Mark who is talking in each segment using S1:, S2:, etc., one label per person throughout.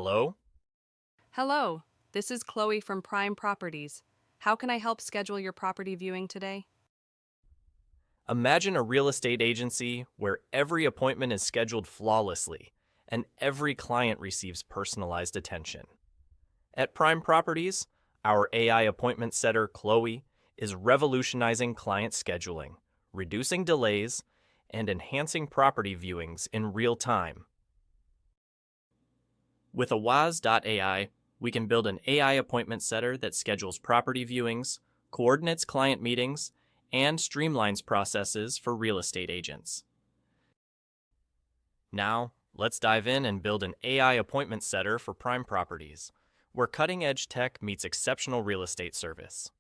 S1: Hello?
S2: Hello, this is Chloe from Prime Properties. How can I help schedule your property viewing today?
S1: Imagine a real estate agency where every appointment is scheduled flawlessly and every client receives personalized attention. At Prime Properties, our AI appointment setter, Chloe, is revolutionizing client scheduling, reducing delays, and enhancing property viewings in real time. With Awaz.ai, we can build an AI appointment setter that schedules property viewings, coordinates client meetings, and streamlines processes for real estate agents. Now, let's dive in and build an AI appointment setter for Prime Properties, where cutting-edge tech meets exceptional real estate service.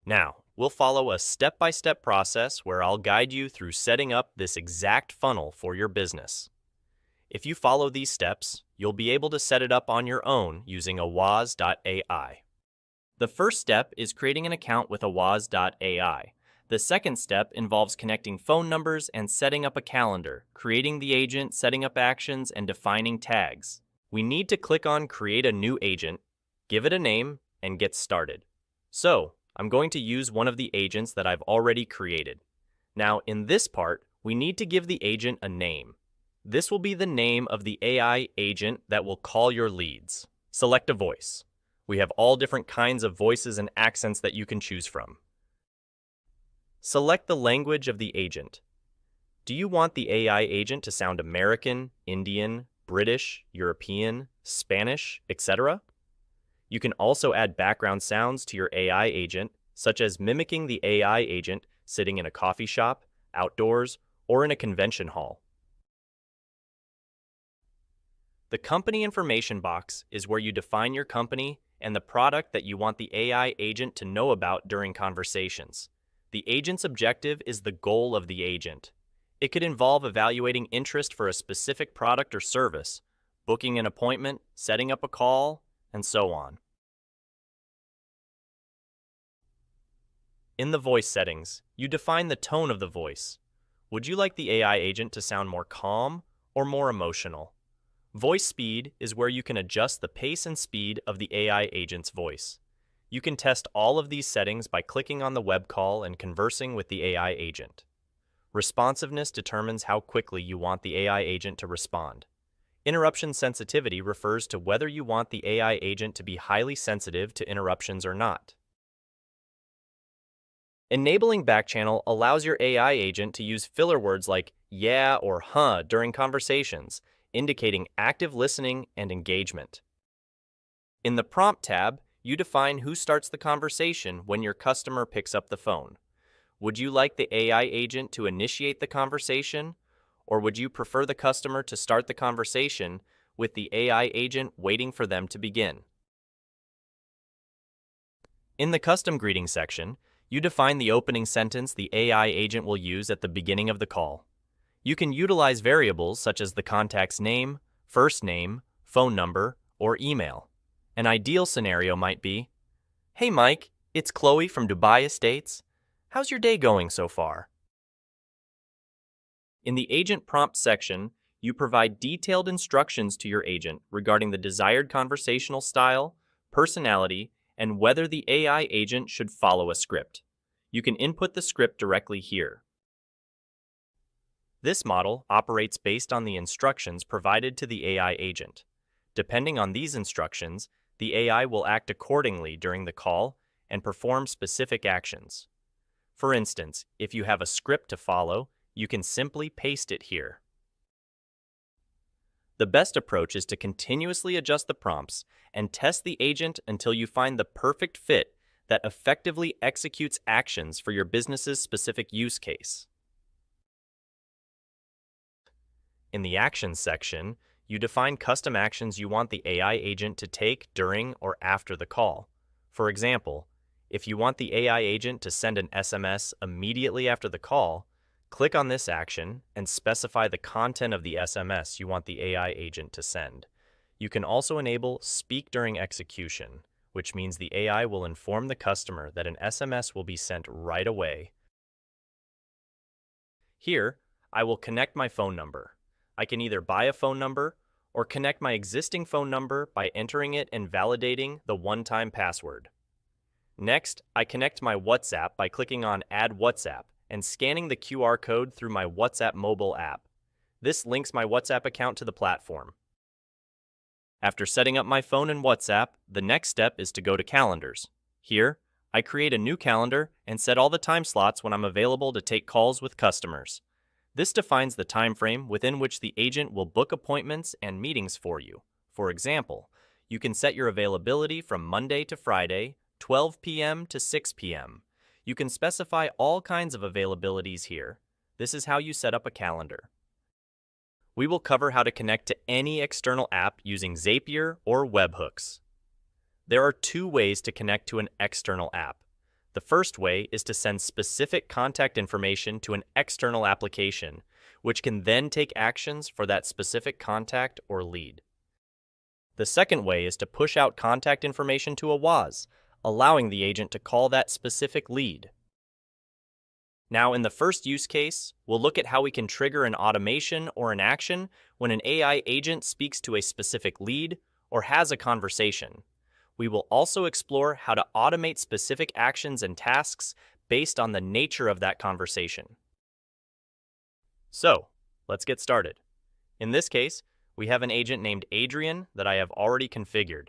S1: Now, we'll follow a step-by-step process where I'll guide you through setting up this exact funnel for your business. If you follow these steps, you'll be able to set it up on your own using Awaz.ai. The first step is creating an account with Awaz.ai. The second step involves connecting phone numbers and setting up a calendar, creating the agent, setting up actions, and defining tags. We need to click on Create a New Agent, give it a name, and get started. So, I'm going to use one of the agents that I've already created. Now, in this part, we need to give the agent a name. This will be the name of the AI agent that will call your leads. Select a voice. We have all different kinds of voices and accents that you can choose from. Select the language of the agent. Do you want the AI agent to sound American, Indian, British, European, Spanish, etc.? You can also add background sounds to your AI agent, such as mimicking the AI agent sitting in a coffee shop, outdoors, or in a convention hall. The company information box is where you define your company and the product that you want the AI agent to know about during conversations. The agent's objective is the goal of the agent. It could involve evaluating interest for a specific product or service, booking an appointment, setting up a call, and so on. In the voice settings, you define the tone of the voice. Would you like the AI agent to sound more calm or more emotional? Voice speed is where you can adjust the pace and speed of the AI agent's voice. You can test all of these settings by clicking on the web call and conversing with the AI agent. Responsiveness determines how quickly you want the AI agent to respond. Interruption sensitivity refers to whether you want the AI agent to be highly sensitive to interruptions or not. Enabling backchannel allows your AI agent to use filler words like yeah or huh during conversations, indicating active listening and engagement. In the Prompt tab, you define who starts the conversation when your customer picks up the phone. Would you like the AI agent to initiate the conversation, or would you prefer the customer to start the conversation with the AI agent waiting for them to begin? In the Custom Greeting section, you define the opening sentence the AI agent will use at the beginning of the call. You can utilize variables such as the contact's name, first name, phone number, or email. An ideal scenario might be, "Hey Mike, it's Chloe from Dubai Estates. How's your day going so far?" In the Agent Prompt section, you provide detailed instructions to your agent regarding the desired conversational style, personality, and whether the AI agent should follow a script. You can input the script directly here. This model operates based on the instructions provided to the AI agent. Depending on these instructions, the AI will act accordingly during the call and perform specific actions. For instance, if you have a script to follow, you can simply paste it here. The best approach is to continuously adjust the prompts and test the agent until you find the perfect fit that effectively executes actions for your business's specific use case. In the Actions section, you define custom actions you want the AI agent to take during or after the call. For example, if you want the AI agent to send an SMS immediately after the call, click on this action and specify the content of the SMS you want the AI agent to send. You can also enable Speak During Execution, which means the AI will inform the customer that an SMS will be sent right away. Here, I will connect my phone number. I can either buy a phone number or connect my existing phone number by entering it and validating the one-time password. Next, I connect my WhatsApp by clicking on Add WhatsApp and scanning the QR code through my WhatsApp mobile app. This links my WhatsApp account to the platform. After setting up my phone and WhatsApp, the next step is to go to Calendars. Here, I create a new calendar and set all the time slots when I'm available to take calls with customers. This defines the time frame within which the agent will book appointments and meetings for you. For example, you can set your availability from Monday to Friday, 12 p.m. to 6 p.m. You can specify all kinds of availabilities here. This is how you set up a calendar. We will cover how to connect to any external app using Zapier or webhooks. There are two ways to connect to an external app. The first way is to send specific contact information to an external application, which can then take actions for that specific contact or lead. The second way is to push out contact information to a WAS, allowing the agent to call that specific lead. Now, in the first use case, we'll look at how we can trigger an automation or an action when an AI agent speaks to a specific lead or has a conversation. We will also explore how to automate specific actions and tasks based on the nature of that conversation. So, let's get started. In this case, we have an agent named Adrian that I have already configured.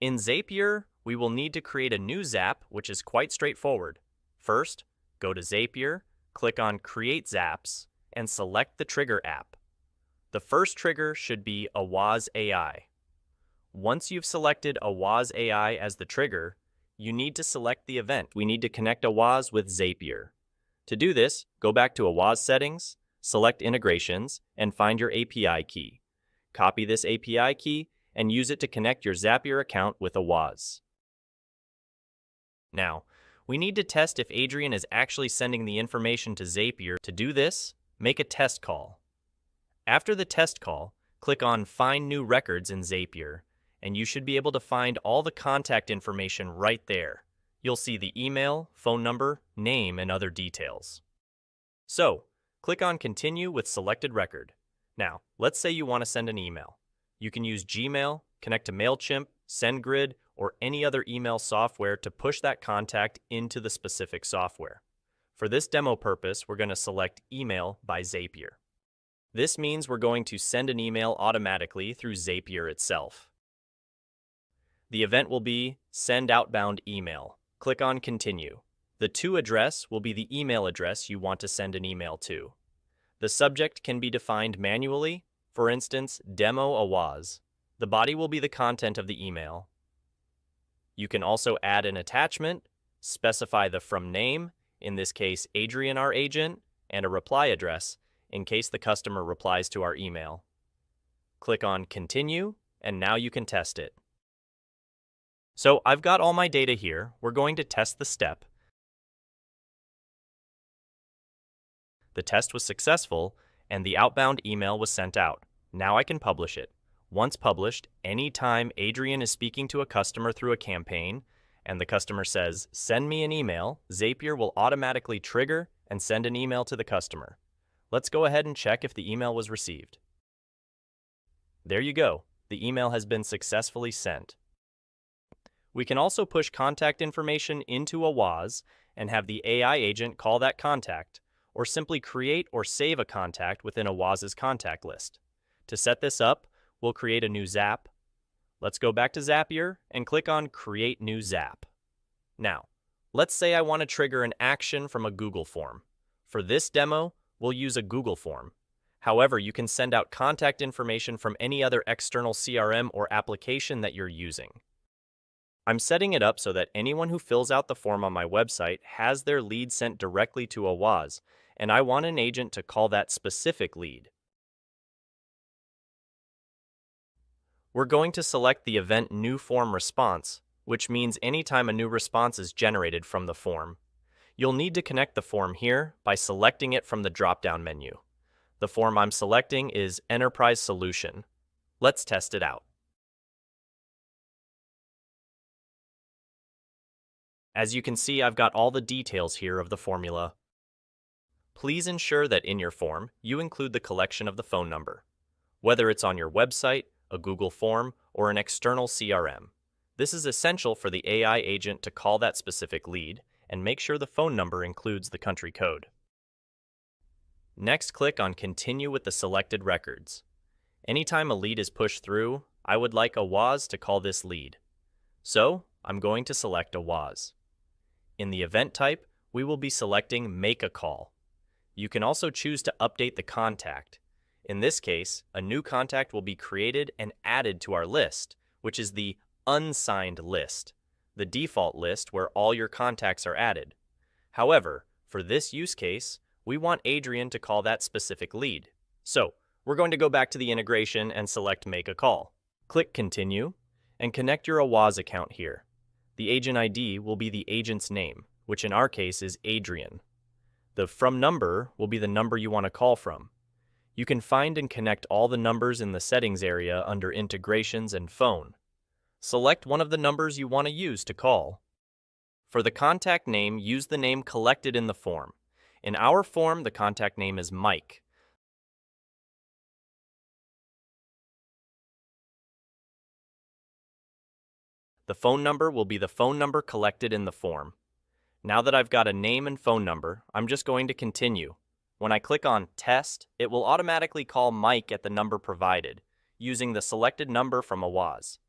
S1: In Zapier, we will need to create a new Zap, which is quite straightforward. First, go to Zapier, click on Create Zaps, and select the trigger app. The first trigger should be Awaz AI. Once you've selected Awaz AI as the trigger, you need to select the event. We need to connect Awaz with Zapier. To do this, go back to Awaz Settings, select Integrations, and find your API key. Copy this API key and use it to connect your Zapier account with Awaz. Now, we need to test if Adrian is actually sending the information to Zapier. To do this, make a test call. After the test call, click on Find New Records in Zapier, and you should be able to find all the contact information right there. You'll see the email, phone number, name, and other details. So, click on Continue with selected record. Now, let's say you want to send an email. You can use Gmail, connect to MailChimp, SendGrid, or any other email software to push that contact into the specific software. For this demo purpose, we're going to select Email by Zapier. This means we're going to send an email automatically through Zapier itself. The event will be Send Outbound Email. Click on Continue. The to address will be the email address you want to send an email to. The subject can be defined manually, for instance, Demo Awaz. The body will be the content of the email. You can also add an attachment, specify the from name, in this case Adrian our agent, and a reply address, in case the customer replies to our email. Click on Continue, and now you can test it. So I've got all my data here. We're going to test the step. The test was successful, and the outbound email was sent out. Now I can publish it. Once published, anytime Adrian is speaking to a customer through a campaign, and the customer says, "Send me an email," Zapier will automatically trigger and send an email to the customer. Let's go ahead and check if the email was received. There you go. The email has been successfully sent. We can also push contact information into Awaz and have the AI agent call that contact, or simply create or save a contact within Awaz's contact list. To set this up, we'll create a new Zap. Let's go back to Zapier and click on Create New Zap. Now, let's say I want to trigger an action from a Google form. For this demo, we'll use a Google form. However, you can send out contact information from any other external CRM or application that you're using. I'm setting it up so that anyone who fills out the form on my website has their lead sent directly to Awaz, and I want an agent to call that specific lead. We're going to select the event New Form Response, which means anytime a new response is generated from the form. You'll need to connect the form here by selecting it from the drop-down menu. The form I'm selecting is Enterprise Solution. Let's test it out. As you can see, I've got all the details here of the formula. Please ensure that in your form, you include the collection of the phone number, whether it's on your website, a Google form, or an external CRM. This is essential for the AI agent to call that specific lead and make sure the phone number includes the country code. Next, click on Continue with the selected records. Anytime a lead is pushed through, I would like a WAS to call this lead. So, I'm going to select a WAS. In the event type, we will be selecting Make a Call. You can also choose to update the contact. In this case, a new contact will be created and added to our list, which is the unsigned list, the default list where all your contacts are added. However, for this use case, we want Adrian to call that specific lead. So, we're going to go back to the integration and select Make a Call. Click Continue and connect your AWAS account here. The agent ID will be the agent's name, which in our case is Adrian. The From number will be the number you want to call from. You can find and connect all the numbers in the settings area under Integrations and Phone. Select one of the numbers you want to use to call. For the contact name, use the name collected in the form. In our form, the contact name is Mike. The phone number will be the phone number collected in the form. Now that I've got a name and phone number, I'm just going to continue. When I click on Test, it will automatically call Mike at the number provided, using the selected number from AWAS.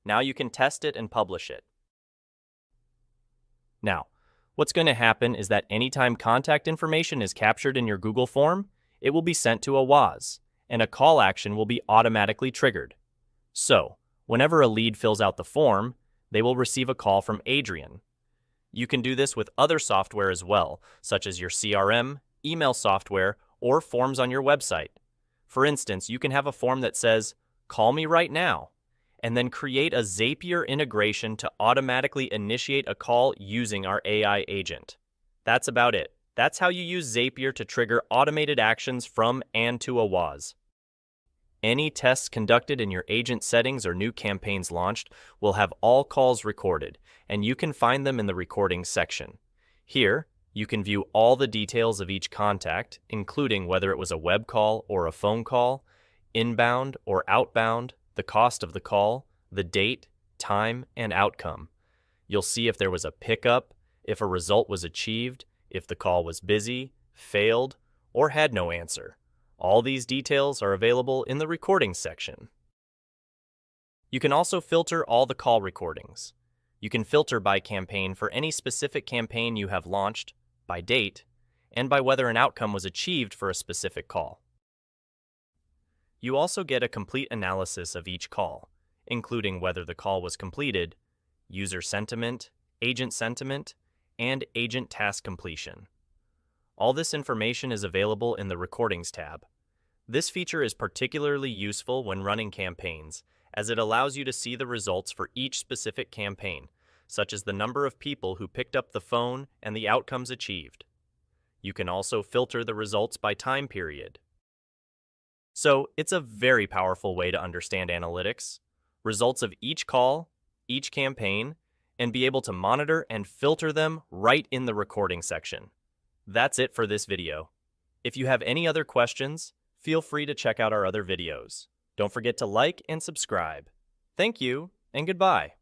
S1: Now you can test it and publish it. Now, what's going to happen is that anytime contact information is captured in your Google form, it will be sent to AWAS, and a call action will be automatically triggered. So, whenever a lead fills out the form, they will receive a call from Adrian. You can do this with other software as well, such as your CRM, email software, or forms on your website. For instance, you can have a form that says, "Call me right now," and then create a Zapier integration to automatically initiate a call using our AI agent. That's about it. That's how you use Zapier to trigger automated actions from and to AWAS. Any tests conducted in your agent settings or new campaigns launched will have all calls recorded, and you can find them in the recordings section. Here, you can view all the details of each contact, including whether it was a web call or a phone call, inbound or outbound, the cost of the call, the date, time, and outcome. You'll see if there was a pickup, if a result was achieved, if the call was busy, failed, or had no answer. All these details are available in the recordings section. You can also filter all the call recordings. You can filter by campaign for any specific campaign you have launched, by date, and by whether an outcome was achieved for a specific call. You also get a complete analysis of each call, including whether the call was completed, user sentiment, and agent task completion. All this information is available in the Recordings tab. This feature is particularly useful when running campaigns, as it allows you to see the results for each specific campaign, such as the number of people who picked up the phone and the outcomes achieved. You can also filter the results by time period. So, it's a very powerful way to understand analytics, results of each call, each campaign, and be able to monitor and filter them right in the recording section. That's it for this video. If you have any other questions, feel free to check out our other videos. Don't forget to like and subscribe. Thank you, and goodbye.